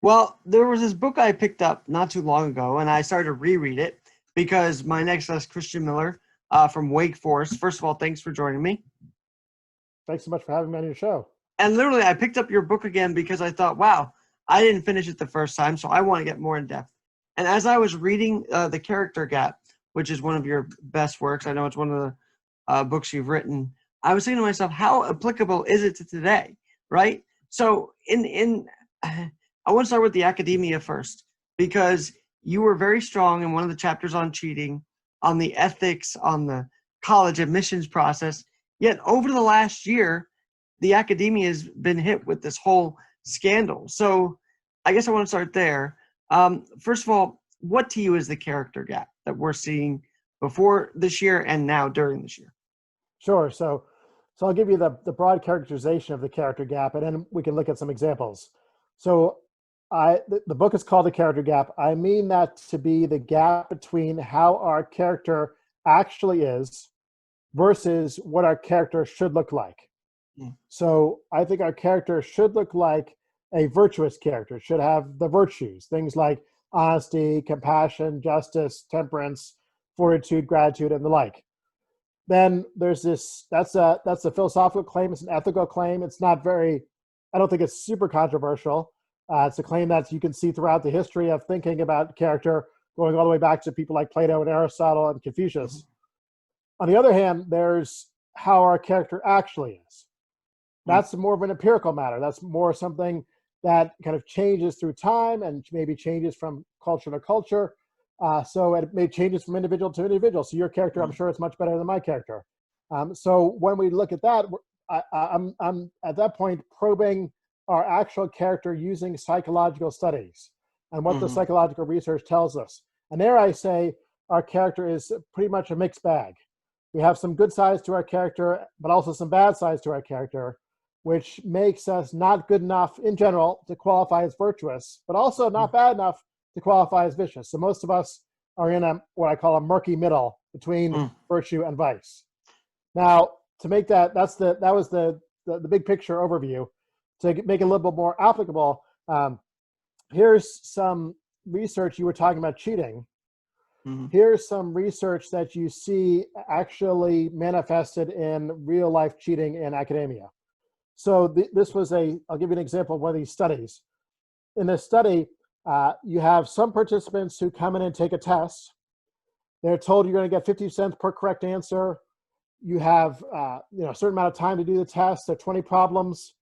Well, there was this book I picked up not too long ago, and I started to reread it because my next guest, Christian Miller from Wake Forest. First of all, thanks for joining me. Thanks so much for having me on your show. And literally, I picked up your book again because I thought, wow, I didn't finish it the first time, so I want to get more in depth. And as I was reading The Character Gap, which is one of your best works, I know it's one of the books you've written, I was thinking to myself, how applicable is it to today, right? So I want to start with the academia first, because you were very strong in one of the chapters on cheating, on the ethics, on the college admissions process. Yet over the last year, the academia has been hit with this whole scandal. So I guess I want to start there. First of all, what to you is the character gap that we're seeing before this year and now during this year? Sure. So I'll give you the broad characterization of the character gap, and then we can look at some examples. So the book is called The Character Gap. I mean that to be the gap between how our character actually is versus what our character should look like. So I think our character should look like a virtuous character, should have the virtues, things like honesty, compassion, justice, temperance, fortitude, gratitude, and the like. Then there's this, that's a philosophical claim, it's an ethical claim. It's not very, I don't think it's super controversial. It's a claim that you can see throughout the history of thinking about character, going all the way back to people like Plato and Aristotle and Confucius. On the other hand, there's how our character actually is. That's more of an empirical matter. That's more something that kind of changes through time and maybe changes from culture to culture. So it may changes from individual to individual. So your character, I'm sure, is much better than my character. So when we look at that, I'm at that point probing our actual character using psychological studies and what the psychological research tells us. And there I say our character is pretty much a mixed bag. We have some good sides to our character, but also some bad sides to our character, which makes us not good enough in general to qualify as virtuous, but also not bad enough to qualify as vicious. So most of us are in what I call a murky middle between virtue and vice. Now, to make that was the big picture overview. To make it a little bit more applicable, here's some research. You were talking about cheating. Here's some research that you see actually manifested in real life cheating in academia. So this was I'll give you an example of one of these studies. In this study, you have some participants who come in and take a test. They're told you're going to get 50 cents per correct answer. You have a certain amount of time to do the test. There are 20 problems.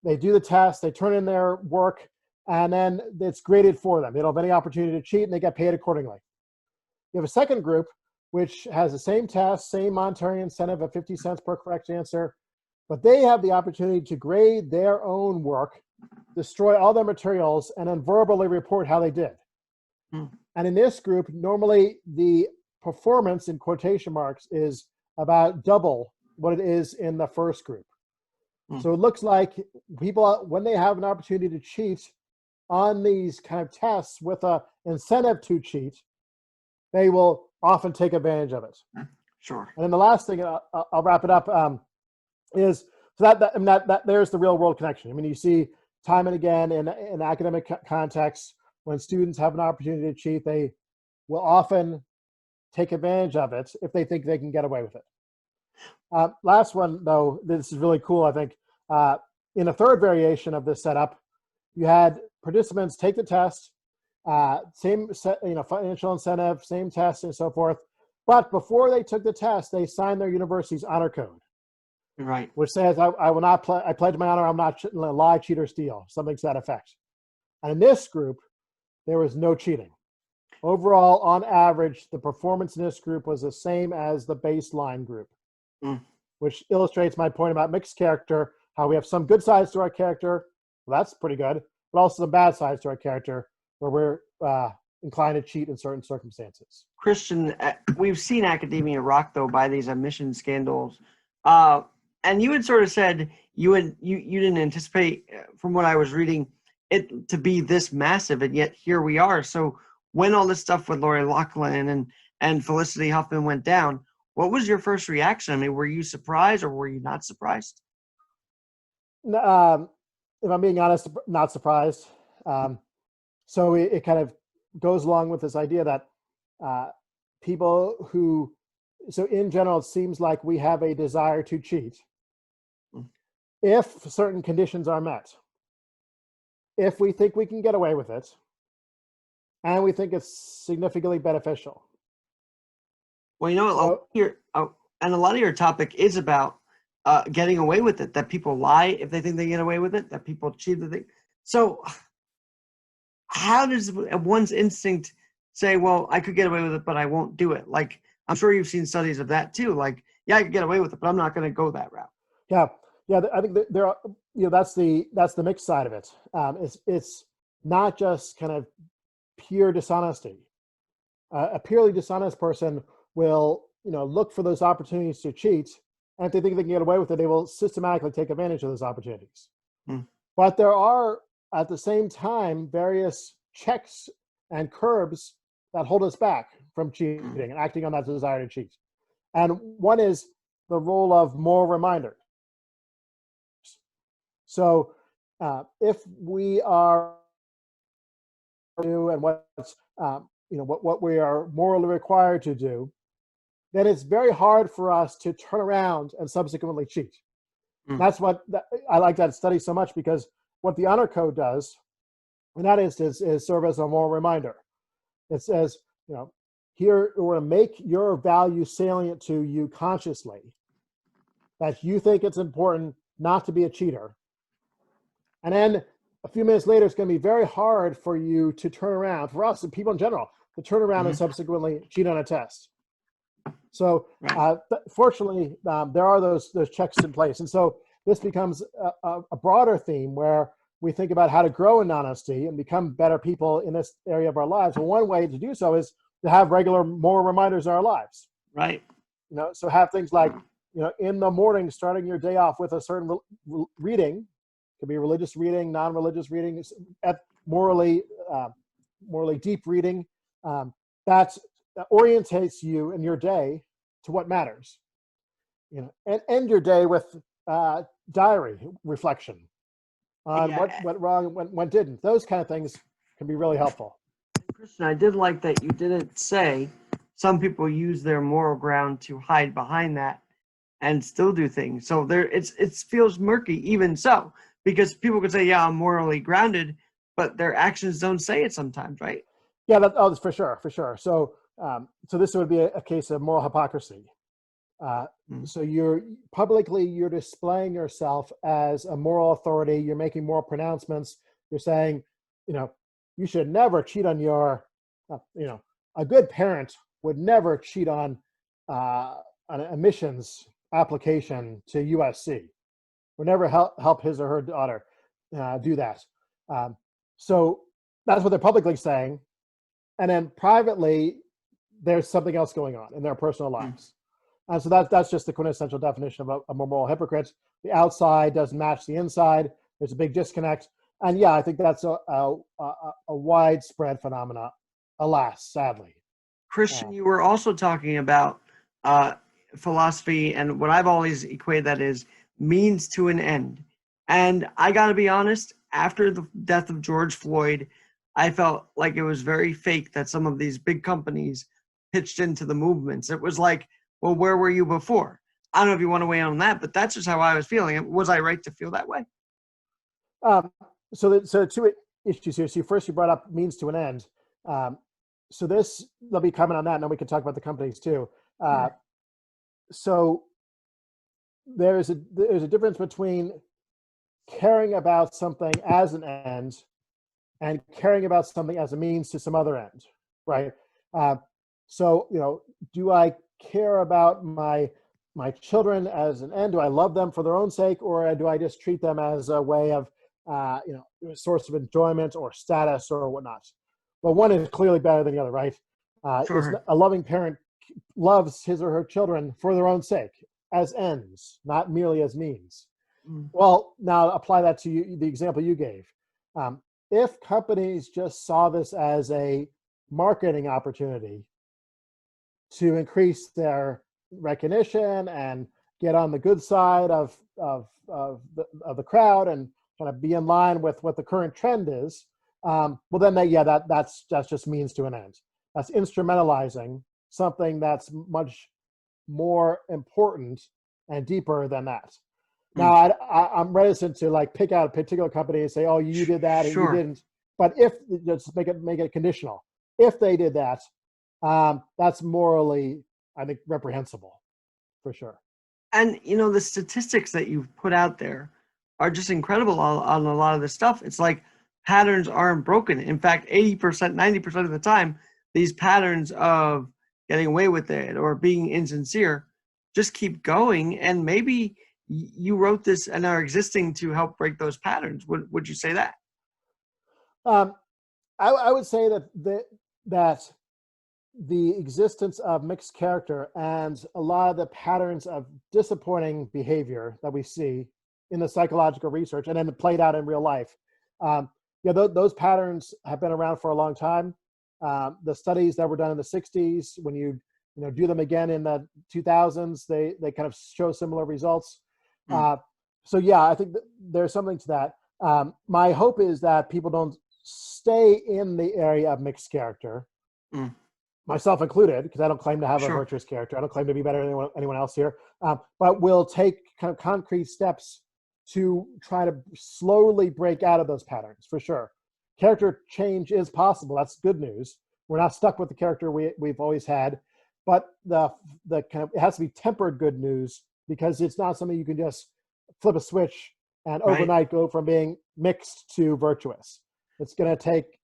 They do the test. They turn in their work, and then it's graded for them. They don't have any opportunity to cheat, and they get paid accordingly. You have a second group, which has the same test, same monetary incentive of 50 cents per correct answer, but they have the opportunity to grade their own work, destroy all their materials, and then verbally report how they did. And in this group, normally the performance in quotation marks is about double what it is in the first group. So it looks like people, when they have an opportunity to cheat on these kind of tests with an incentive to cheat, they will often take advantage of it. Sure. And then the last thing, I'll wrap it up, is that there's the real world connection. I mean, you see time and again in academic contexts, when students have an opportunity to cheat, they will often take advantage of it if they think they can get away with it. Last one, though, this is really cool, I think. In a third variation of this setup, you had participants take the test, same financial incentive, same test, and so forth. But before they took the test, they signed their university's honor code. Right. Which says, I will not I pledge my honor, I'm not lie, cheat, or steal, something to that effect. And in this group, there was no cheating. Overall, on average, the performance in this group was the same as the baseline group, which illustrates my point about mixed character, how we have some good sides to our character, well, that's pretty good, but also some bad sides to our character, where we're inclined to cheat in certain circumstances. Christian, we've seen academia rocked, though, by these admission scandals. And you had sort of said you didn't anticipate, from what I was reading, it to be this massive, and yet here we are. So when all this stuff with Lori Loughlin and Felicity Huffman went down, what was your first reaction? I mean, were you surprised or were you not surprised? If I'm being honest, not surprised. So it kind of goes along with this idea that people who, so in general, it seems like we have a desire to cheat if certain conditions are met. If we think we can get away with it, and we think it's significantly beneficial. Well, you know, and a lot of your topic is about getting away with it, that people lie if they think they get away with it, that people cheat if they. So how does one's instinct say, well, I could get away with it, but I won't do it? Like, I'm sure you've seen studies of that too. Like, yeah, I could get away with it, but I'm not going to go that route. Yeah. I think that there are, that's the mixed side of it. It's not just kind of pure dishonesty. A purely dishonest person will, look for those opportunities to cheat, and if they think they can get away with it, they will systematically take advantage of those opportunities. But there are, at the same time, various checks and curbs that hold us back from cheating and acting on that desire to cheat. And one is the role of moral reminders. So if we are and what's what we are morally required to do, then it's very hard for us to turn around and subsequently cheat. That's what I like that study so much, because what the honor code does in that instance is serve as a moral reminder. It says, here we're going to make your value salient to you consciously, that you think it's important not to be a cheater. And then a few minutes later, it's going to be very hard for you to turn around, for us and people in general, to turn around and subsequently cheat on a test. So fortunately, there are those checks in place. And so this becomes a broader theme where we think about how to grow in honesty and become better people in this area of our lives. And one way to do so is to have regular moral reminders in our lives. Right. So have things like, in the morning, starting your day off with a certain reading. Could be religious reading, non-religious reading, morally deep reading. That orientates you in your day to what matters. And end your day with diary reflection on what went wrong, what didn't. Those kind of things can be really helpful. Christian, I did like that you didn't say some people use their moral ground to hide behind that and still do things. So it feels murky even so, because people could say, yeah, I'm morally grounded, but their actions don't say it sometimes, right? Yeah, that's for sure. So this would be a case of moral hypocrisy. So you're displaying yourself as a moral authority. You're making moral pronouncements. You're saying, you should never cheat on your, a good parent would never cheat on an admissions application to USC. Would never help his or her daughter do that. So that's what they're publicly saying. And then privately, there's something else going on in their personal lives. And so that's just the quintessential definition of a moral hypocrite. The outside doesn't match the inside. There's a big disconnect. And yeah, I think that's a widespread phenomena, alas, sadly. Christian, you were also talking about philosophy, and what I've always equated that is means to an end. And I got to be honest, after the death of George Floyd, I felt like it was very fake that some of these big companies pitched into the movements. It was like, well, where were you before? I don't know if you want to weigh in on that, but that's just how I was feeling. Was I right to feel that way? So two issues here. So first you brought up means to an end. So let me comment on that, and then we can talk about the companies too. So there's a difference between caring about something as an end and caring about something as a means to some other end, right? So do I care about my children as an end? Do I love them for their own sake, or do I just treat them as a way of a source of enjoyment or status or whatnot? Well, one is clearly better than the other, right? Sure. A loving parent loves his or her children for their own sake, as ends, not merely as means. Well, now apply that to the example you gave. If companies just saw this as a marketing opportunity to increase their recognition and get on the good side of the crowd and kind of be in line with what the current trend is, Well, then that's just means to an end. That's instrumentalizing something that's much more important and deeper than that. Now, I'm reticent to like pick out a particular company and say, "Oh, you did that and you Sure. didn't." But if just make it conditional, if they did that, that's morally, I think, reprehensible for sure. And the statistics that you've put out there are just incredible on a lot of this stuff. It's like patterns aren't broken. In fact, 80%, 90% of the time, these patterns of getting away with it or being insincere just keep going. And maybe you wrote this and are existing to help break those patterns. Would you say that? Um, I would say that the existence of mixed character and a lot of the patterns of disappointing behavior that we see in the psychological research and then played out in real life. Those patterns have been around for a long time. The studies that were done in the 60s, when you do them again in the 2000s, they kind of show similar results. Mm. So yeah, I think there's something to that. My hope is that people don't stay in the area of mixed character. Mm. Myself included, because I don't claim to have a Sure. virtuous character. I don't claim to be better than anyone else here. But we'll take kind of concrete steps to try to slowly break out of those patterns, for sure. Character change is possible. That's good news. We're not stuck with the character we've always had. But the kind of, it has to be tempered good news, because it's not something you can just flip a switch and Right. overnight go from being mixed to virtuous. It's going to take,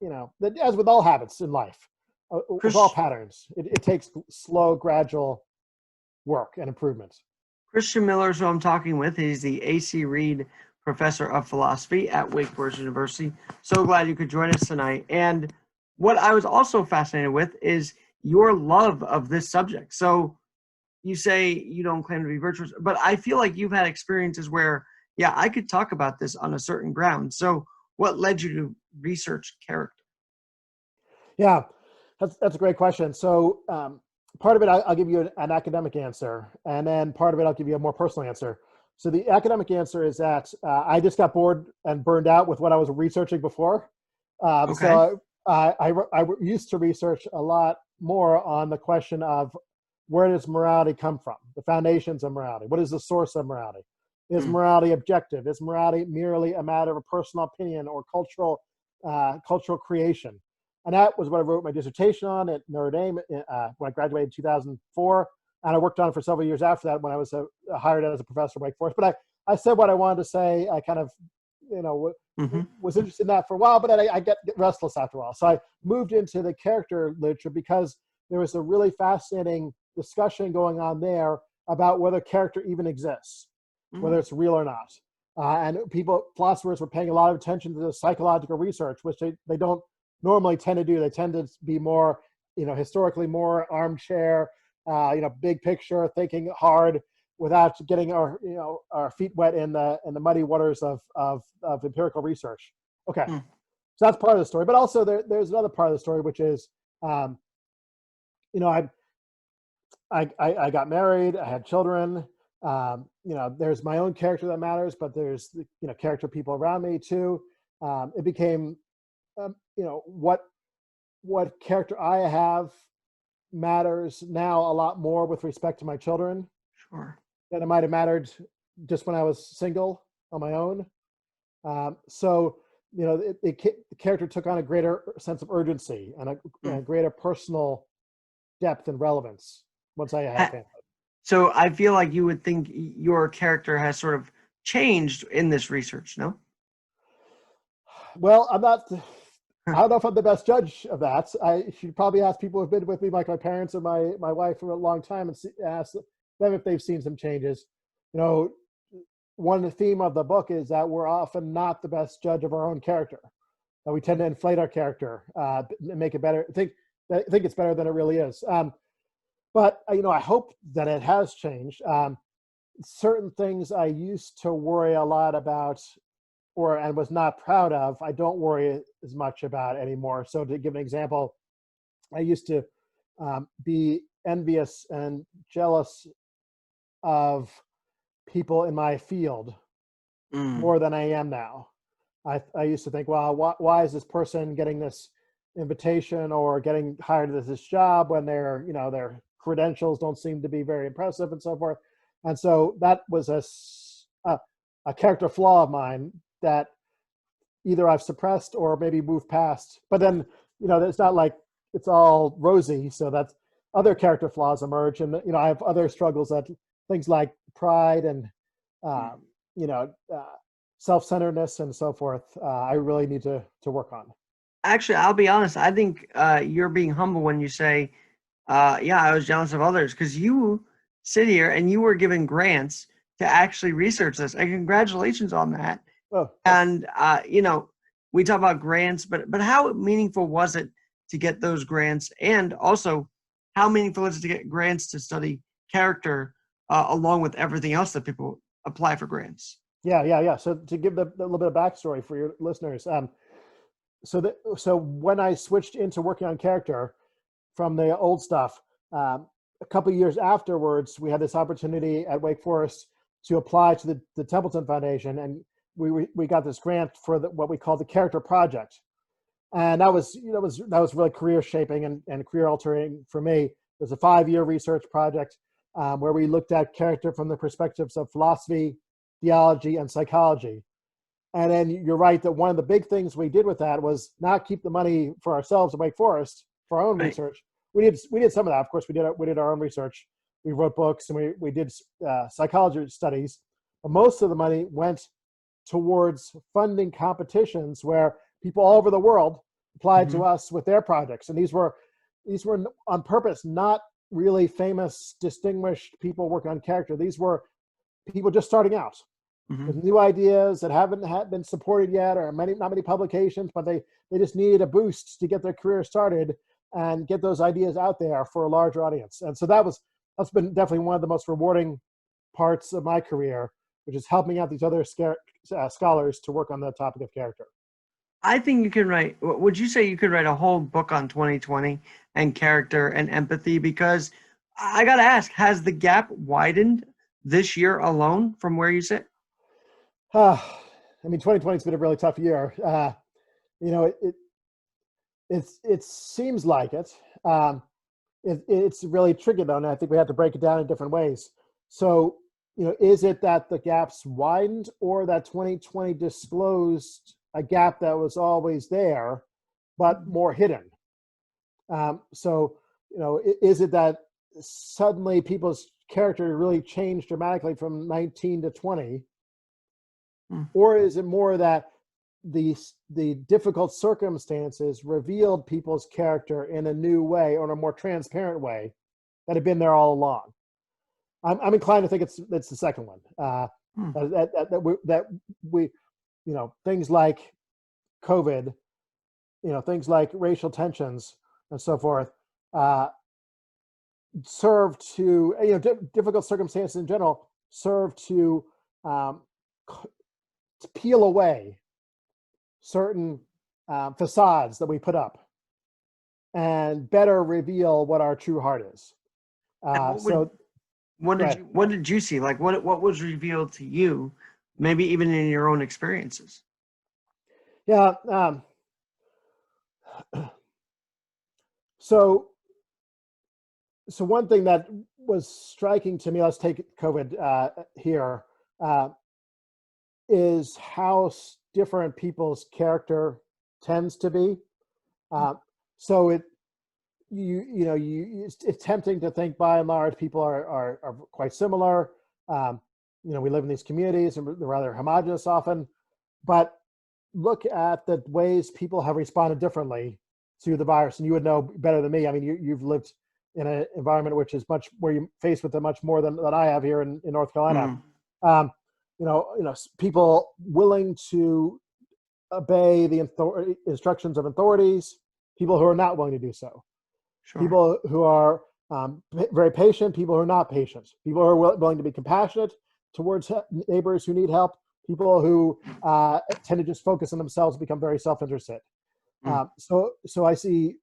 as with all habits in life, with all patterns, it takes slow, gradual work and improvement. Christian Miller is who I'm talking with. He's the A.C. Reed Professor of Philosophy at Wake Forest University. So glad you could join us tonight. And what I was also fascinated with is your love of this subject. So you say you don't claim to be virtuous, but I feel like you've had experiences where, yeah, I could talk about this on a certain ground. So what led you to research character? Yeah, that's a great question. So part of it, I'll give you an academic answer, and then part of it, I'll give you a more personal answer. So the academic answer is that I just got bored and burned out with what I was researching before. Okay. So I used to research a lot more on the question of, where does morality come from? The foundations of morality. What is the source of morality? Is morality objective? Is morality merely a matter of personal opinion or cultural creation? And that was what I wrote my dissertation on at Notre Dame when I graduated in 2004. And I worked on it for several years after that when I was hired as a professor at Wake Forest. But I said what I wanted to say. I kind of, was interested in that for a while, but I get restless after a while. So I moved into the character literature because there was a really fascinating discussion going on there about whether character even exists, whether it's real or not. And philosophers were paying a lot of attention to the psychological research, which they don't normally tend to do. They tend to be more, historically more armchair, big picture, thinking hard without getting our feet wet in the muddy waters of empirical research. Okay, so that's part of the story. But also there's another part of the story, which is, I got married, I had children. There's my own character that matters, but there's character people around me too. It became, what character I have matters now a lot more with respect to my children. Sure. Than it might have mattered just when I was single on my own. So the character took on a greater sense of urgency and a greater personal depth and relevance once I had a family. So I feel like you would think your character has sort of changed in this research, no? Well, I don't know if I'm the best judge of that. I should probably ask people who've been with me, like my parents and my wife, for a long time, and ask them if they've seen some changes. One theme of the book is that we're often not the best judge of our own character. That we tend to inflate our character and make it better. Think it's better than it really is. But I hope that it has changed. Certain things I used to worry a lot about, and was not proud of, I don't worry as much about anymore. So to give an example, I used to be envious and jealous of people in my field more than I am now. I used to think, well, why is this person getting this invitation or getting hired to this job when their, you know, their credentials don't seem to be very impressive and so forth. And so that was a character flaw of mine that either I've suppressed or maybe moved past. But then, you know, it's not like it's all rosy. So that's other character flaws emerge. And, you know, I have other struggles that things like pride and, you know, self-centeredness and so forth. I really need to work on. Actually, I'll be honest. I think you're being humble when you say, yeah, I was jealous of others, because you sit here and you were given grants to actually research this. And congratulations on that. Oh, And, you know, we talk about grants, but how meaningful was it to get those grants? And also, how meaningful is it to get grants to study character along with everything else that people apply for grants? yeah. So to give the little bit of backstory for your listeners, so when I switched into working on character from the old stuff, a couple of years afterwards, we had this opportunity at Wake Forest to apply to the Templeton Foundation, and we got this grant for what we call the Character Project, and that was, you know, that was really career shaping and career altering for me. It was a 5-year research project where we looked at character from the perspectives of philosophy, theology, and psychology. And then you're right that one of the big things we did with that was not keep the money for ourselves at Wake Forest for our own Right. research. We did some of that. Of course, we did our own research. We wrote books and we did psychology studies. But most of the money went towards funding competitions where people all over the world applied to us with their projects. And these were on purpose, not really famous, distinguished people working on character. These were people just starting out with new ideas that haven't been supported yet, or not many publications, but they just needed a boost to get their career started and get those ideas out there for a larger audience. And so that's been definitely one of the most rewarding parts of my career, which is helping out these other scholars to work on the topic of character. I think you can write, would you say you could write a whole book on 2020 and character and empathy? Because I got to ask, has the gap widened this year alone from where you sit? I mean, 2020 has been a really tough year. You know, it seems like it. It's really tricky though, and I think we have to break it down in different ways. So, you know, is it that the gaps widened, or that 2020 disclosed a gap that was always there, but more hidden? So, you know, is it that suddenly people's character really changed dramatically from 19 to 20? Or is it more that the difficult circumstances revealed people's character in a new way, or in a more transparent way that had been there all along? I'm inclined to think it's the second one. That we, you know, things like COVID, you know, things like racial tensions and so forth, serve to, you know, difficult circumstances in general serve to peel away certain facades that we put up and better reveal what our true heart is. What did you see? Like what was revealed to you, maybe even in your own experiences? Yeah. So one thing that was striking to me, let's take COVID here, is how different people's character tends to be. So it's tempting to think by and large people are quite similar. You know, we live in these communities and they're rather homogenous often, but look at the ways people have responded differently to the virus, and you would know better than me. I mean, you've lived in an environment which is where you're faced with it much more than I have here in North Carolina. You know, people willing to obey the instructions of authorities, people who are not willing to do so. Sure. People who are very patient, people who are not patient, people who are willing to be compassionate towards neighbors who need help, people who tend to just focus on themselves, become very self-interested. So I see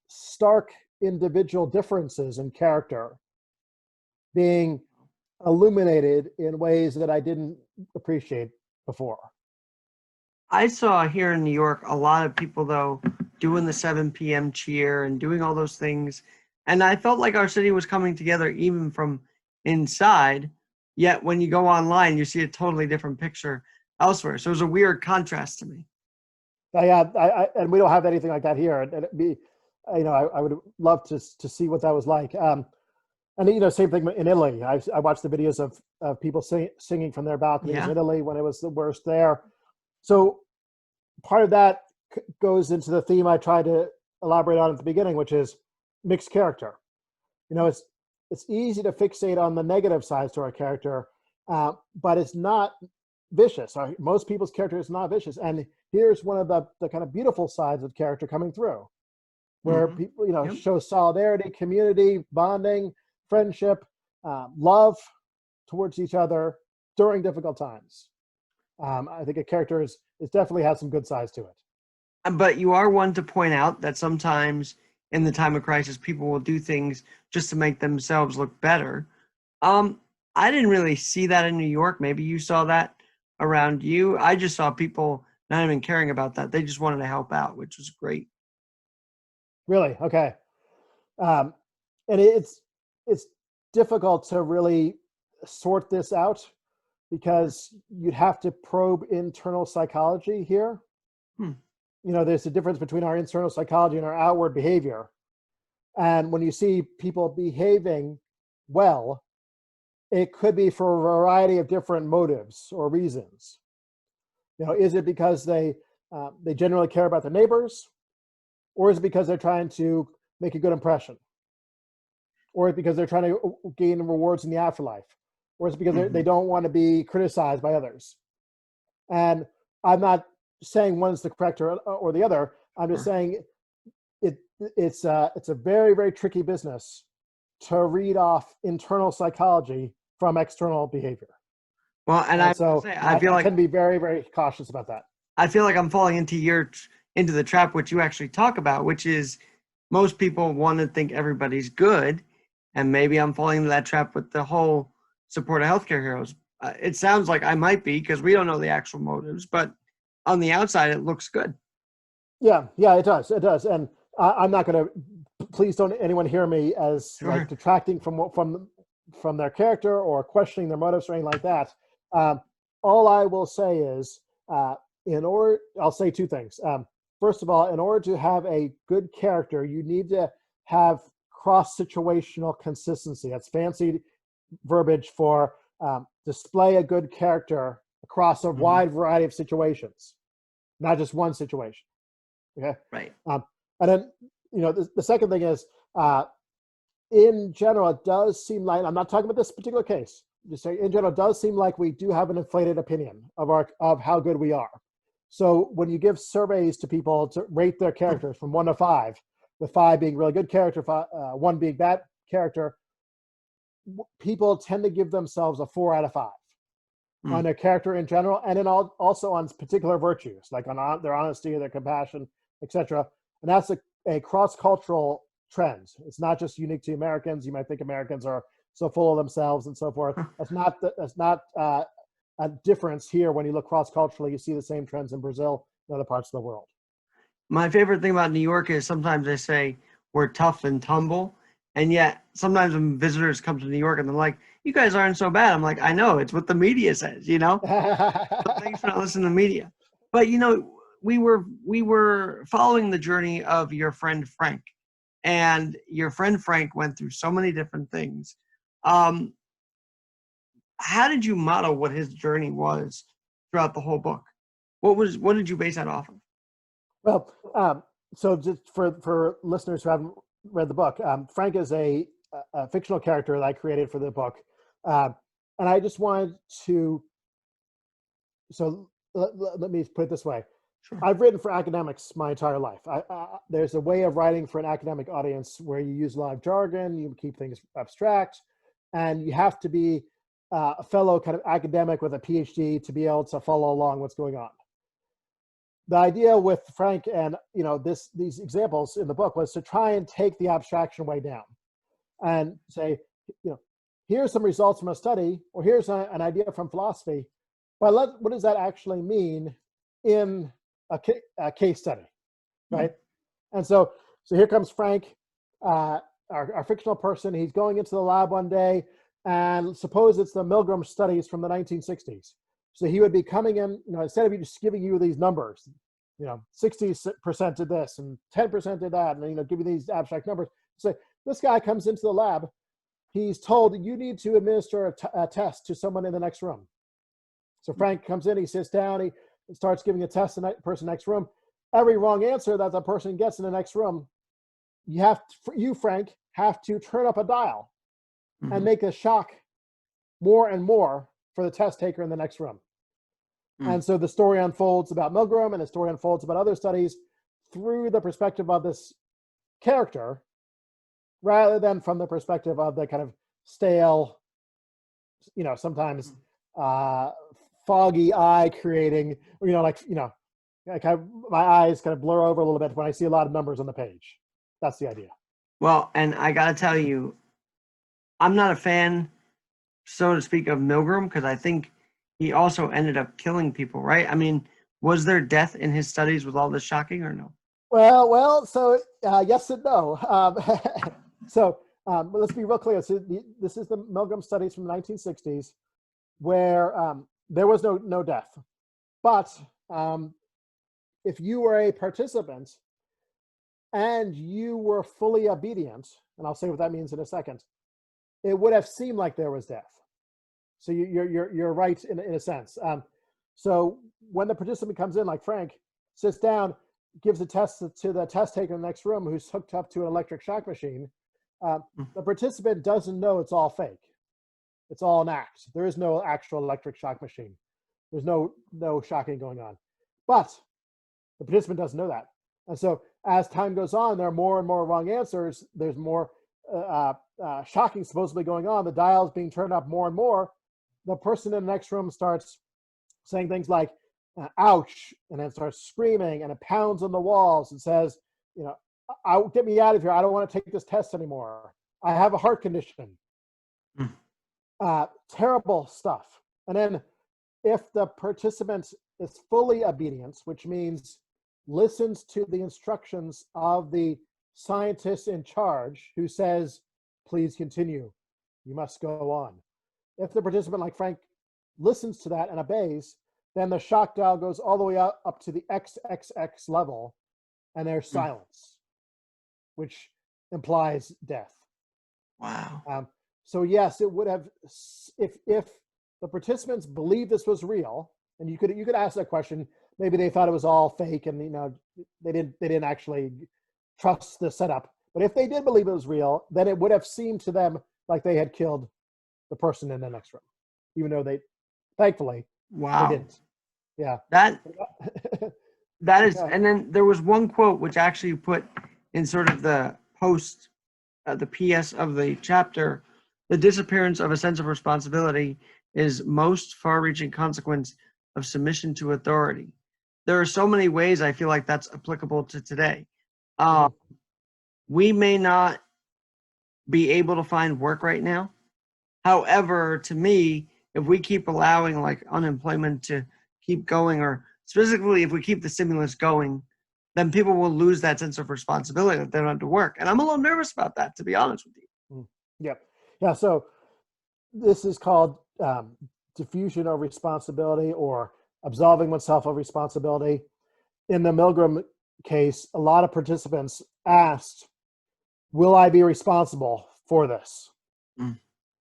stark individual differences in character being illuminated in ways that I didn't appreciate before. I saw here in New York a lot of people though doing the 7 p.m. cheer and doing all those things, and I felt like our city was coming together even from inside. Yet when you go online, you see a totally different picture elsewhere. So it was a weird contrast to me. And we don't have anything like that here. And it'd be, I would love to see what that was like. And same thing in Italy. I watched the videos of people singing from their balconies in Italy when it was the worst there. So part of that goes into the theme I tried to elaborate on at the beginning, which is mixed character. It's easy to fixate on the negative sides to our character, but it's not vicious. Most people's character is not vicious. And here's one of the kind of beautiful sides of character coming through, where people, show solidarity, community, bonding, friendship, love towards each other during difficult times. I think a character is definitely has some good sides to it. But you are one to point out that sometimes in the time of crisis, people will do things just to make themselves look better. I didn't really see that in New York. Maybe you saw that around you. I just saw people not even caring about that. They just wanted to help out, which was great. Really? Okay. And it's difficult to really sort this out because you'd have to probe internal psychology here. There's a difference between our internal psychology and our outward behavior. And when you see people behaving well, it could be for a variety of different motives or reasons. Is it because they generally care about their neighbors, or is it because they're trying to make a good impression, or is it because they're trying to gain rewards in the afterlife, or is it because they don't want to be criticized by others? And I'm not saying one's the correct or the other. I'm just saying it's a very, very tricky business to read off internal psychology from external behavior. Well, and I feel like I can be very, very cautious about that. I feel like I'm falling into the trap which you actually talk about, which is most people want to think everybody's good, and maybe I'm falling into that trap with the whole support of healthcare heroes. It sounds like I might be because we don't know the actual motives, but on the outside, it looks good. Yeah, it does. It does. And I'm not going to, please don't anyone hear me as like detracting from their character or questioning their motives or anything like that. All I will say is, I'll say two things. First of all, in order to have a good character, you need to have cross-situational consistency. That's fancy verbiage for display a good character across a wide variety of situations, not just one situation. Okay. Right. And then, the second thing is, in general, it does seem like, I'm not talking about this particular case, just saying in general, it does seem like we do have an inflated opinion of how good we are. So when you give surveys to people to rate their characters from 1 to 5, with 5 being really good character, 1 being bad character, people tend to give themselves a 4 out of 5 on their character in general, and then also on particular virtues, like on their honesty, their compassion, etc. And that's a cross-cultural trend. It's not just unique to Americans. You might think Americans are so full of themselves and so forth. That's not a difference here. When you look cross-culturally, you see the same trends in Brazil and other parts of the world. My favorite thing about New York is sometimes they say we're tough and tumble, and yet sometimes when visitors come to New York and they're like, you guys aren't so bad. I'm like, I know, it's what the media says, So thanks for not listening to the media. But we were following the journey of your friend Frank, and your friend Frank went through so many different things. How did you model what his journey was throughout the whole book? What did you base that off of? Well, so just for listeners who haven't read the book, Frank is a fictional character that I created for the book. And I just wanted to, so let me put it this way. Sure. I've written for academics my entire life. There's a way of writing for an academic audience where you use a lot of jargon, you keep things abstract, and you have to be a fellow kind of academic with a PhD to be able to follow along what's going on. The idea with Frank and these examples in the book was to try and take the abstraction way down and say, here's some results from a study, or here's an idea from philosophy, but what does that actually mean in a case study, right? And so here comes Frank, our fictional person. He's going into the lab one day, and suppose it's the Milgram studies from the 1960s. So he would be coming in, instead of just giving you these numbers, 60% did this and 10% did that, and give you these abstract numbers. So this guy comes into the lab. He's told, you need to administer a test to someone in the next room. So Frank comes in, he sits down, he starts giving a test to the person next room. Every wrong answer that the person gets in the next room, Frank, have to turn up a dial and make a shock more and more for the test taker in the next room. And so the story unfolds about Milgram, and the story unfolds about other studies through the perspective of this character, rather than from the perspective of the kind of stale, sometimes foggy eye creating, my eyes kind of blur over a little bit when I see a lot of numbers on the page. That's the idea. Well, and I got to tell you, I'm not a fan, so to speak, of Milgram, because I think he also ended up killing people, right? I mean, was there death in his studies with all this shocking or no? Well, so yes and no. But let's be real clear. So this is the Milgram studies from the 1960s, where there was no death. But if you were a participant and you were fully obedient, and I'll say what that means in a second, it would have seemed like there was death. So you're right in a sense. So when the participant comes in, like Frank, sits down, gives a test to the test taker in the next room who's hooked up to an electric shock machine, the participant doesn't know it's all fake. It's all an act. There is no actual electric shock machine. There's no shocking going on. But the participant doesn't know that. And so as time goes on, there are more and more wrong answers. There's more shocking supposedly going on. The dial's being turned up more and more. The person in the next room starts saying things like, ouch, and then starts screaming, and it pounds on the walls and says, get me out of here. I don't want to take this test anymore. I have a heart condition. Terrible stuff. And then if the participant is fully obedient, which means listens to the instructions of the scientist in charge who says, please continue, you must go on. If the participant, like Frank, listens to that and obeys, then the shock dial goes all the way up to the XXX level, and there's silence, which implies death. Wow. So yes, it would have, if the participants believed this was real, and you could ask that question. Maybe they thought it was all fake, and they didn't actually trust the setup. But if they did believe it was real, then it would have seemed to them like they had killed the person in the next room, even though they, thankfully, they didn't. Yeah. That is, and then there was one quote which actually put in sort of the post, the PS of the chapter, the disappearance of a sense of responsibility is most far-reaching consequence of submission to authority. There are so many ways I feel like that's applicable to today. We may not be able to find work right now. However, to me, if we keep allowing like unemployment to keep going, or specifically if we keep the stimulus going, then people will lose that sense of responsibility that they don't have to work. And I'm a little nervous about that, to be honest with you. Yep. Yeah. So this is called diffusion of responsibility, or absolving oneself of responsibility. In the Milgram case, a lot of participants asked, will I be responsible for this?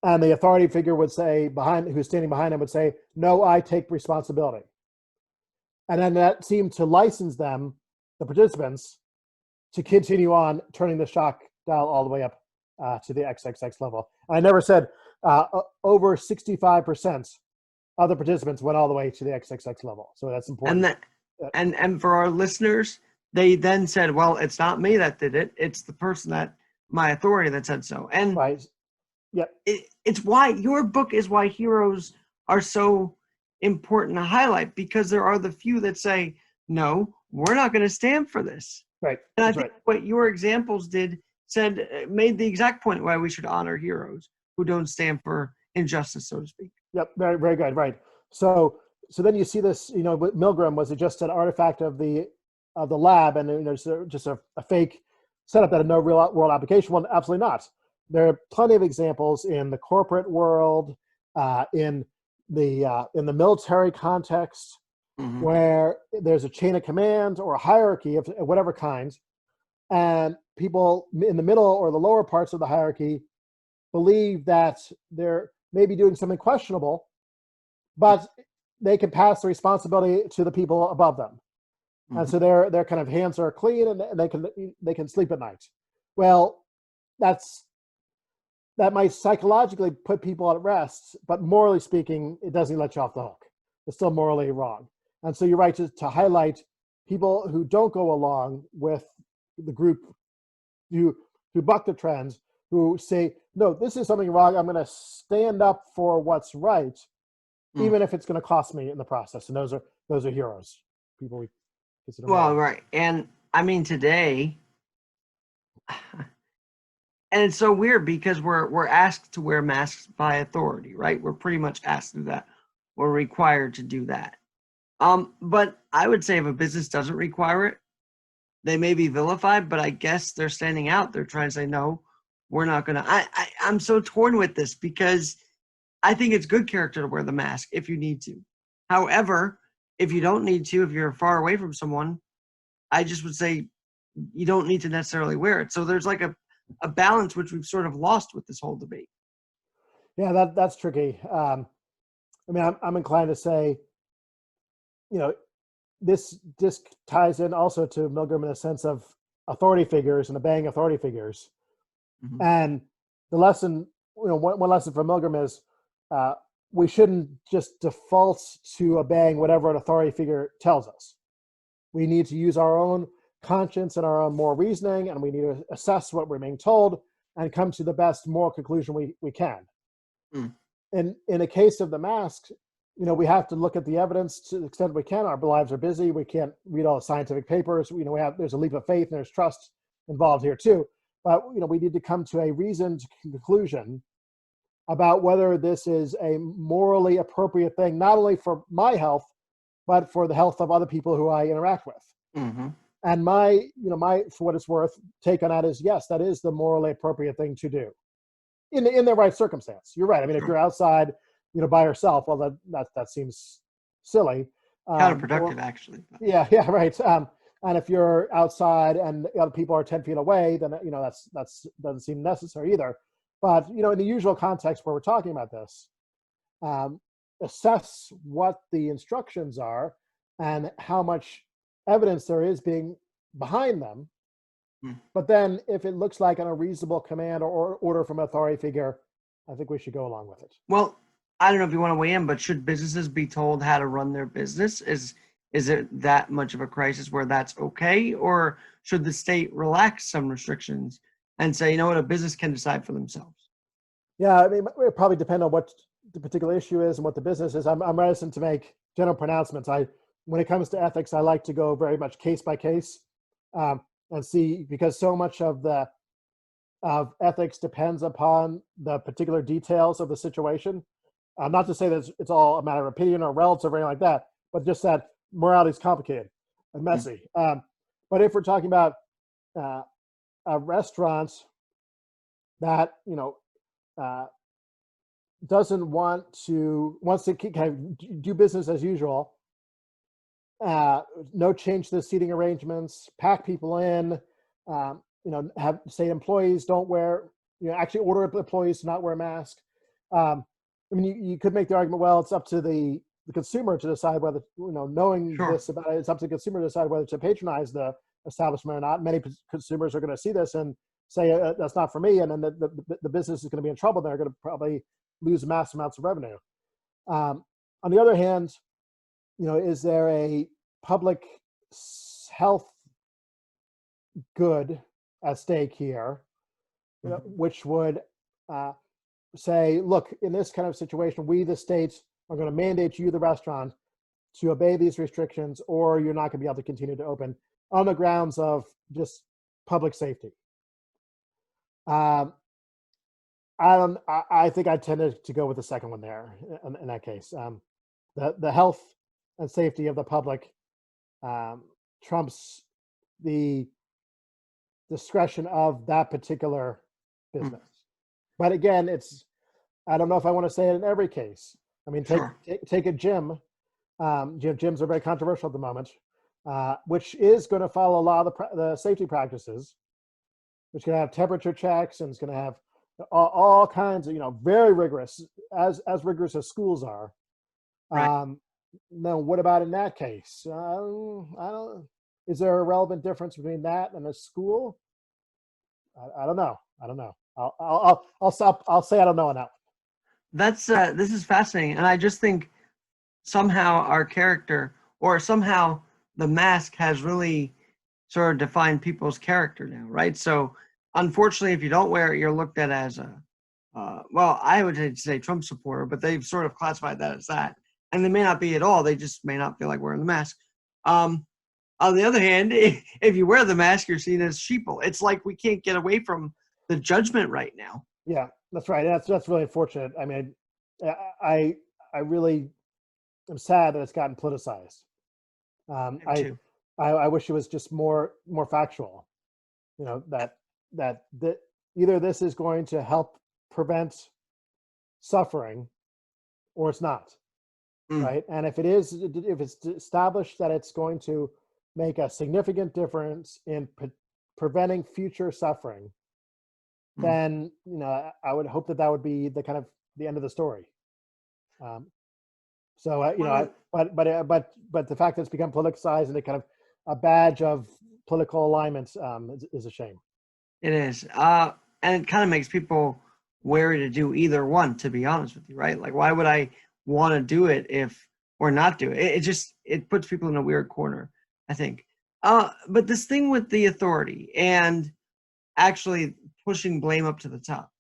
And the authority figure would say, who's standing behind him would say, no, I take responsibility. And then that seemed to license them, the participants, to continue on turning the shock dial all the way up to the XXX level. And I never said over 65% of the participants went all the way to the XXX level. So that's important. And for our listeners, they then said, well, it's not me that did it. It's the person my authority that said so. And right. Yep. It's why your book is why heroes are so important to highlight, because there are the few that say, no, we're not going to stand for this. Right. And I think what your examples made the exact point why we should honor heroes who don't stand for injustice, so to speak. Yep. Very, very good. Right. So so then you see this, with Milgram, was it just an artifact of the lab, and just a fake setup that had no real world application? Well, absolutely not. There are plenty of examples in the corporate world, in the military context, Hmm. where there's a chain of command or a hierarchy of whatever kind, and people in the middle or the lower parts of the hierarchy believe that they're maybe doing something questionable, but they can pass the responsibility to the people above them, and so their kind of hands are clean, and they can sleep at night. Well, that might psychologically put people at rest, but morally speaking, it doesn't let you off the hook. It's still morally wrong. And so you're right to highlight people who don't go along with the group, who buck the trends, who say, no, this is something wrong. I'm going to stand up for what's right, even if it's going to cost me in the process. And those are heroes, people we consider. Well, right. And I mean, today, and it's so weird because we're asked to wear masks by authority, right? We're pretty much asked to do that. We're required to do that. But I would say if a business doesn't require it, they may be vilified, but I guess they're standing out. They're trying to say, no, we're not going to. I'm so torn with this because I think it's good character to wear the mask if you need to. However, if you don't need to, if you're far away from someone, I just would say you don't need to necessarily wear it. So there's like a balance which we've sort of lost with this whole debate. Yeah, that's tricky. I mean, I'm inclined to say, this ties in also to Milgram in a sense of authority figures and obeying authority figures. Mm-hmm. And the lesson, one lesson from Milgram is we shouldn't just default to obeying whatever an authority figure tells us. We need to use our own conscience and our own moral reasoning, and we need to assess what we're being told and come to the best moral conclusion we can. And in a case of the mask, we have to look at the evidence to the extent we can. Our lives are busy. We can't read all the scientific papers. There's a leap of faith and there's trust involved here too. But we need to come to a reasoned conclusion about whether this is a morally appropriate thing, not only for my health, but for the health of other people who I interact with. Mm-hmm. And my, for what it's worth, take on that is, yes, that is the morally appropriate thing to do in the right circumstance. You're right. I mean, if you're outside, by yourself, well, that seems silly. Counterproductive, actually. Yeah, right. And if you're outside and other people are 10 feet away, then that's doesn't seem necessary either. But in the usual context where we're talking about this, assess what the instructions are and how much evidence there is being behind them. But then if it looks like an unreasonable command or order from an authority figure, I think we should go along with it. Well, I don't know if you want to weigh in, but should businesses be told how to run their business? Is it that much of a crisis where that's okay? Or should the state relax some restrictions and say, what, a business can decide for themselves? Yeah, I mean, it probably depends on what the particular issue is and what the business is. I'm reticent to make general pronouncements. When it comes to ethics, I like to go very much case by case, and see, because so much of ethics depends upon the particular details of the situation. Not to say that it's all a matter of opinion or relative or anything like that, but just that morality is complicated and messy. But if we're talking about a restaurant that wants to kind of do business as usual, no change to the seating arrangements, pack people in, have say employees don't wear, actually order employees to not wear a mask. I mean, you could make the argument, well, it's up to the consumer to decide whether, knowing Sure. this about it, it's up to the consumer to decide whether to patronize the establishment or not. Many consumers are going to see this and say, that's not for me. And then the business is going to be in trouble. They're going to probably lose mass amounts of revenue. On the other hand, is there a public health good at stake here, which would say, look, in this kind of situation, we, the states, are going to mandate you, the restaurant, to obey these restrictions, or you're not going to be able to continue to open on the grounds of just public safety. I think I tended to go with the second one there in that case. The health and safety of the public trumps the discretion of that particular Mm, business. But again, I don't know if I want to say it in every case. I mean, sure. take a gym. Gyms are very controversial at the moment, which is going to follow a lot of the safety practices, which is going to have temperature checks and it's going to have all kinds of, very rigorous, as rigorous as schools are. Right. Now, what about in that case? I don't. Is there a relevant difference between that and a school? I don't know. I don't know. I'll stop. I'll say I don't know on that That's this is fascinating, and I just think somehow our character, or somehow the mask, has really sort of defined people's character now, right? So unfortunately, if you don't wear it, you're looked at as a well, I would hate to say Trump supporter, but they've sort of classified that as that, and they may not be at all. They just may not feel like wearing the mask. Um, on the other hand, if you wear the mask, you're seen as sheeple. It's like we can't get away from the judgment right now. Yeah, that's right. That's really unfortunate. I mean, I I really am sad that it's gotten politicized. Um, I I, too. I wish it was just more factual. That that either this is going to help prevent suffering or it's not, Mm, right? And if it's established that it's going to make a significant difference in preventing future suffering, mm. then I would hope that would be the kind of the end of the story. Um, so One of but the fact that it's become politicized and a kind of a badge of political alignment is a shame. It is. And it kind of makes people wary to do either one, to be honest with you, right? Like, why would I want to do it if, or not do it? It just, it puts people in a weird corner, I think. But this thing with the authority and actually pushing blame up to the top.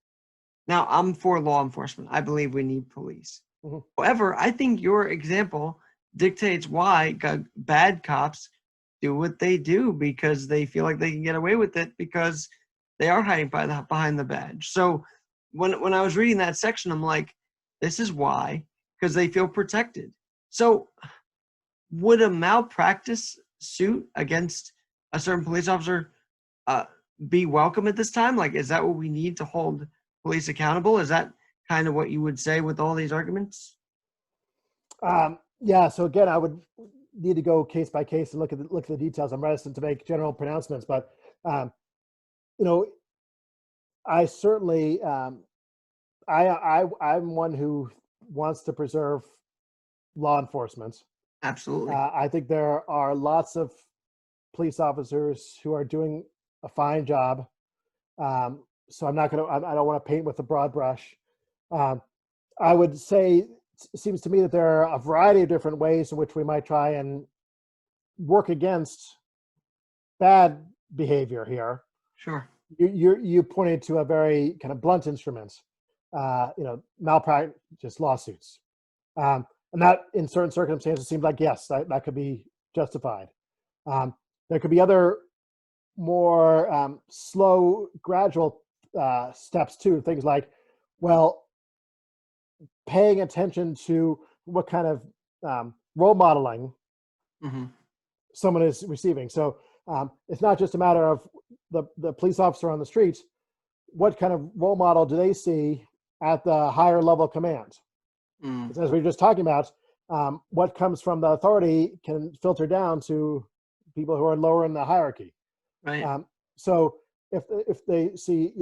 Now, I'm for law enforcement. I believe we need police. Mhm. However, I think your example dictates why bad cops do what they do, because they feel like they can get away with it because they are hiding behind the badge. So when I was reading that section, I'm like, this is why, because they feel protected. So would a malpractice suit against a certain police officer uh, be welcome at this time? Like, is that what we need to hold police accountable? Is that kind of what you would say with all these arguments? Yeah. So again, I would need to go case by case and look at the details. I'm reticent to make general pronouncements, but um, you know, I certainly I'm one who wants to preserve law enforcement. Absolutely. I think there are lots of police officers who are doing a fine job. So I'm not going to. I don't want to paint with a broad brush. Um, I would say it seems to me that there are a variety of different ways in which we might try and work against bad behavior here. Sure. You pointed to a very kind of blunt instrument, malpractice lawsuits, and that in certain circumstances seems like yes, that could be justified. Um, there could be other more slow, gradual steps too. Things like, well, paying attention to what kind of role modeling Hmm. someone is receiving. So it's not just a matter of the police officer on the street. What kind of role model do they see at the higher level command? Mm, Because as we were just talking about, what comes from the authority can filter down to people who are lower in the hierarchy. right. So if they see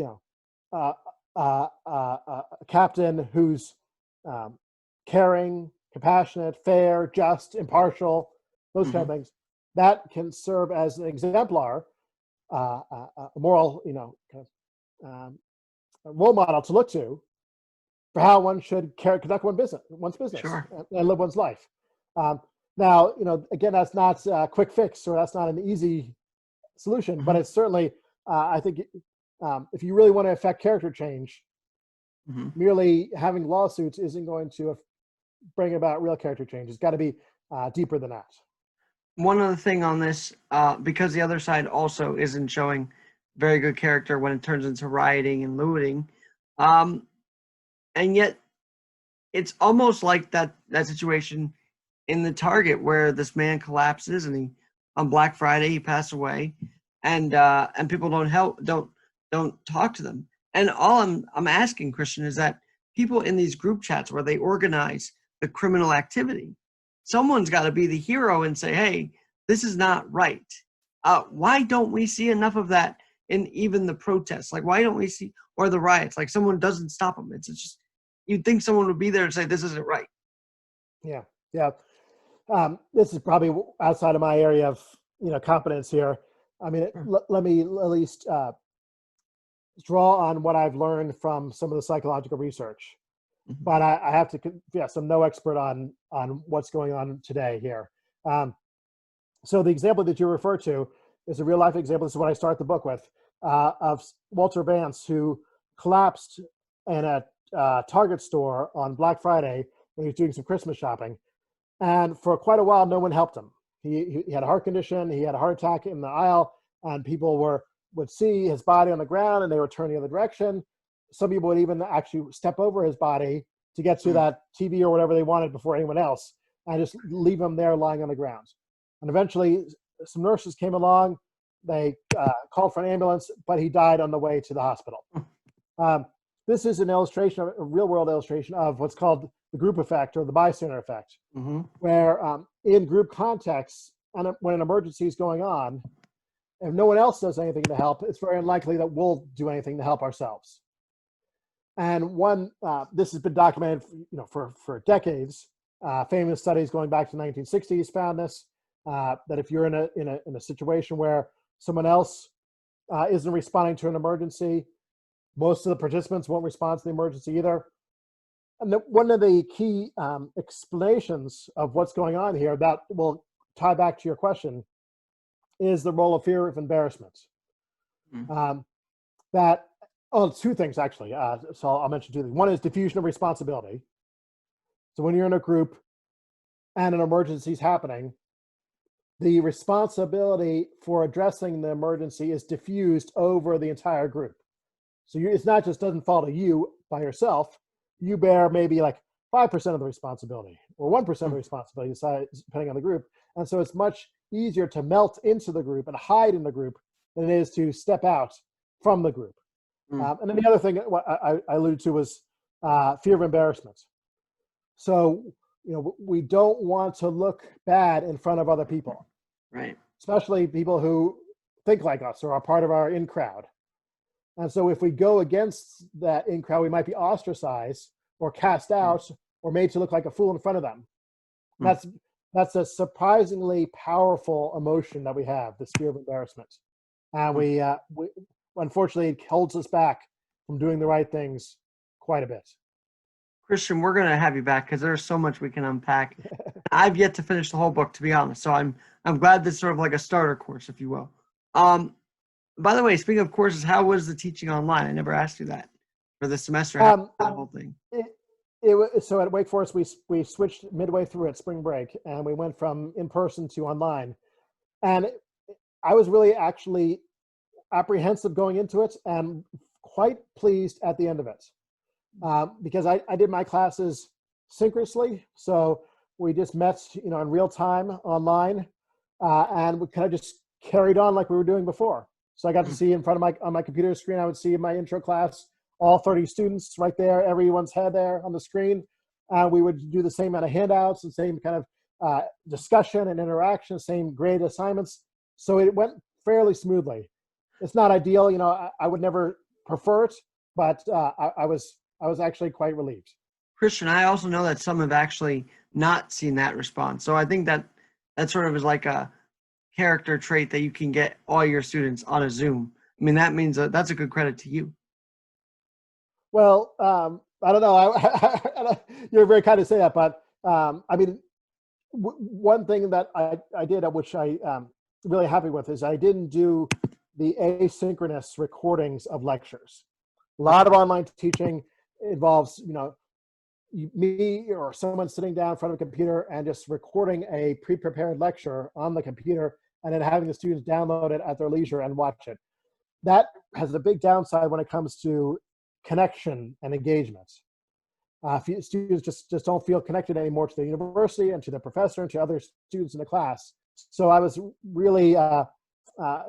uh, a captain who's caring, compassionate, fair, just, impartial, those kind of Hmm. things, that can serve as an exemplar, a moral, kind of, a role model to look to for how one should conduct one's business, Sure. and live one's life. Um, Now, again, that's not a quick fix, or that's not an easy solution, but Hmm. it's certainly, I think, if you really want to affect character change, Hmm. merely having lawsuits isn't going to bring about real character change. It's got to be deeper than that. One other thing on this, because the other side also isn't showing very good character when it turns into rioting and looting, um, and yet it's almost like that situation in the Target where this man collapses and on Black Friday he passed away, and people don't talk to them. And all I'm asking, Christian, is that people in these group chats where they organize the criminal activity, someone's got to be the hero and say, hey, this is not right. Why don't we see enough of that in even the protests? Like, why don't we see, or the riots? Like, someone doesn't stop them. It's just, you'd think someone would be there and say, this isn't right. Yeah, yeah. This is probably outside of my area of competence here. I mean, let me at least draw on what I've learned from some of the psychological research. Mm-hmm. But I have to confess, I'm no expert on what's going on today here. So the example that you refer to is a real life example. This is what I start the book with, of Walter Vance, who collapsed in a Target store on Black Friday when he was doing some Christmas shopping. And for quite a while, no one helped him. He had a heart condition. He had a heart attack in the aisle, and people would see his body on the ground and they would turn the other direction. Some people would even actually step over his body to get to that TV or whatever they wanted before anyone else, and just leave him there lying on the ground. And eventually some nurses came along. They called for an ambulance, but he died on the way to the hospital. This is an illustration, a real world illustration of what's called the group effect or the bystander effect, where in group contexts, and when an emergency is going on, if no one else does anything to help, it's very unlikely that we'll do anything to help ourselves. And this has been documented, for decades. Famous studies going back to the 1960s found this, that if you're in a situation where someone else isn't responding to an emergency, most of the participants won't respond to the emergency either. And one of the key explanations of what's going on here that will tie back to your question is the role of fear of embarrassment. Two things actually. So I'll mention two things. One is diffusion of responsibility. So when you're in a group and an emergency is happening, the responsibility for addressing the emergency is diffused over the entire group. So it's not just doesn't fall to you by yourself. You bear maybe like 5% of the responsibility or 1% of the responsibility, depending on the group. And so it's much easier to melt into the group and hide in the group than it is to step out from the group. And then the other thing I alluded to was fear of embarrassment. So, we don't want to look bad in front of other people, right? Especially people who think like us or are part of our in crowd. And so if we go against that in crowd, we might be ostracized or cast out or made to look like a fool in front of them. That's a surprisingly powerful emotion that we have, this fear of embarrassment. And we unfortunately, it holds us back from doing the right things quite a bit. Christian, we're going to have you back because there's so much we can unpack. I've yet to finish the whole book, to be honest. So I'm glad this is sort of like a starter course, if you will. By the way, speaking of courses, how was the teaching online? I never asked you that for the semester. How that whole thing? So at Wake Forest, we switched midway through at spring break, and we went from in person to online. And I was really actually apprehensive going into it and quite pleased at the end of it, because I did my classes synchronously. So we just met, in real time online, and we kind of just carried on like we were doing before. So I got to see in front of on my computer screen, I would see in my intro class, all 30 students right there, everyone's head there on the screen. We would do the same amount of handouts and same kind of discussion and interaction, same grade assignments. So it went fairly smoothly. It's not ideal, I would never prefer it, but I was actually quite relieved. Christian, I also know that some have actually not seen that response. So I think that sort of is like a character trait that you can get all your students on a Zoom. I mean, that means that's a good credit to you. Well, I don't know. You're very kind to say that, but I mean, one thing that I did, which I really happy with, is I didn't do the asynchronous recordings of lectures. A lot of online teaching involves, me or someone sitting down in front of a computer and just recording a pre-prepared lecture on the computer and then having the students download it at their leisure and watch it. That has a big downside when it comes to connection and engagement. Students just don't feel connected anymore to the university and to the professor and to other students in the class. So I was really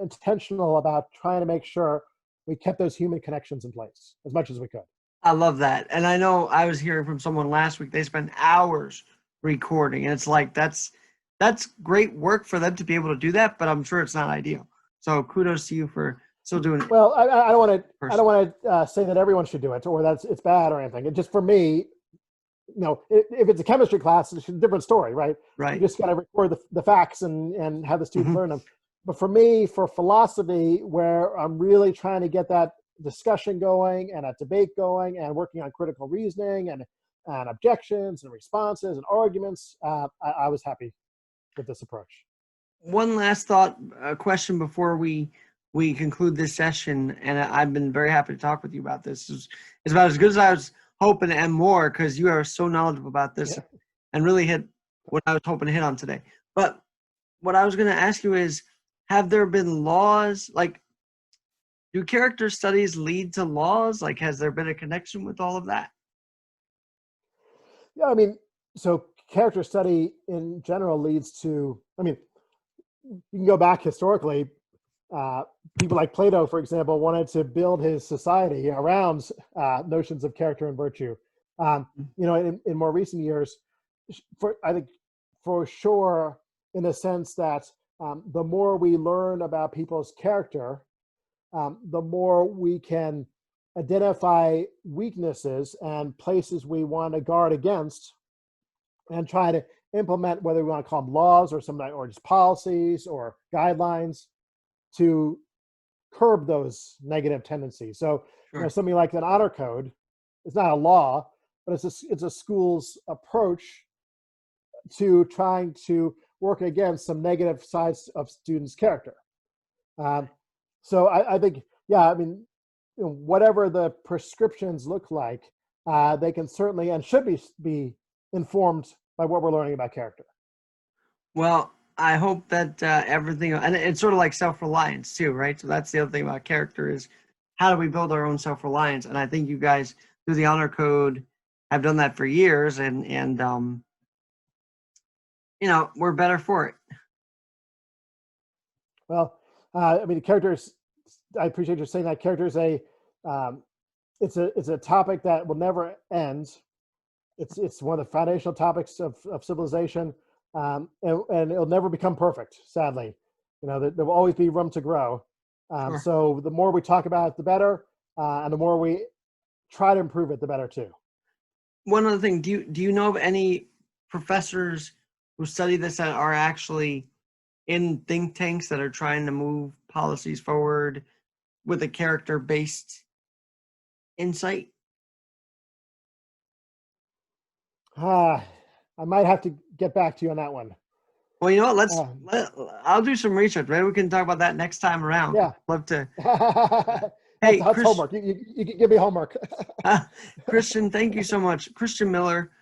intentional about trying to make sure we kept those human connections in place as much as we could. I love that. And I know I was hearing from someone last week, they spent hours recording. And it's like, that's great work for them to be able to do that, but I'm sure it's not ideal. So kudos to you for still doing it. Well, I don't want to say that everyone should do it or that it's bad or anything. It just, for me, if it's a chemistry class, it's a different story, right? Right. You just got to record the facts and have the students learn them. But for me, for philosophy, where I'm really trying to get that discussion going and a debate going and working on critical reasoning and objections and responses and arguments, I was happy with this approach. One last thought, question before we conclude this session, and I've been very happy to talk with you about this. It's about as good as I was hoping and more, because you are so knowledgeable about this and really hit what I was hoping to hit on today. But what I was going to ask you is, have there been laws, like, do character studies lead to laws? Like, has there been a connection with all of that? Yeah, I mean, so character study in general leads to, I mean, you can go back historically. People like Plato, for example, wanted to build his society around notions of character and virtue. In more recent years, I think for sure, in the sense that the more we learn about people's character, the more we can identify weaknesses and places we want to guard against and try to implement, whether we want to call them laws or just policies or guidelines, to curb those negative tendencies. So, something like an honor code is not a law, but it's a school's approach to trying to work against some negative sides of students' character. So I think, I mean, whatever the prescriptions look like, they can certainly and should be informed by what we're learning about character. Well, I hope that everything, and it's sort of like self-reliance too, right? So that's the other thing about character is, how do we build our own self-reliance? And I think you guys, through the honor code, have done that for years, and we're better for it. Well, I mean, characters, I appreciate you saying that. Character is it's a topic that will never end. It's one of the foundational topics of civilization, and it'll never become perfect, sadly. There will always be room to grow. So the more we talk about it, the better, and the more we try to improve it, the better too. One other thing, do you know of any professors who study this that are actually in think tanks that are trying to move policies forward with a character-based insight? I might have to get back to you on that one. Well, you know what? I'll do some research. Maybe we can talk about that next time around. Yeah. Love to. Hey, that's homework. You can give me homework. Christian, thank you so much. Christian Miller,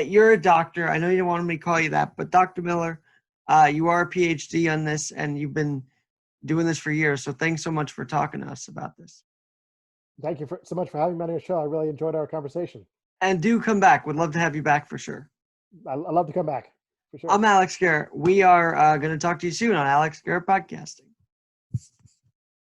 you're a doctor. I know you don't want me to call you that, but Dr. Miller, you are a PhD on this, and you've been doing this for years. So thanks so much for talking to us about this. Thank you so much for having me on your show. I really enjoyed our conversation. And do come back. Would love to have you back for sure. I'd love to come back for sure. I'm Alex Garrett. We are going to talk to you soon on Alex Garrett Podcasting.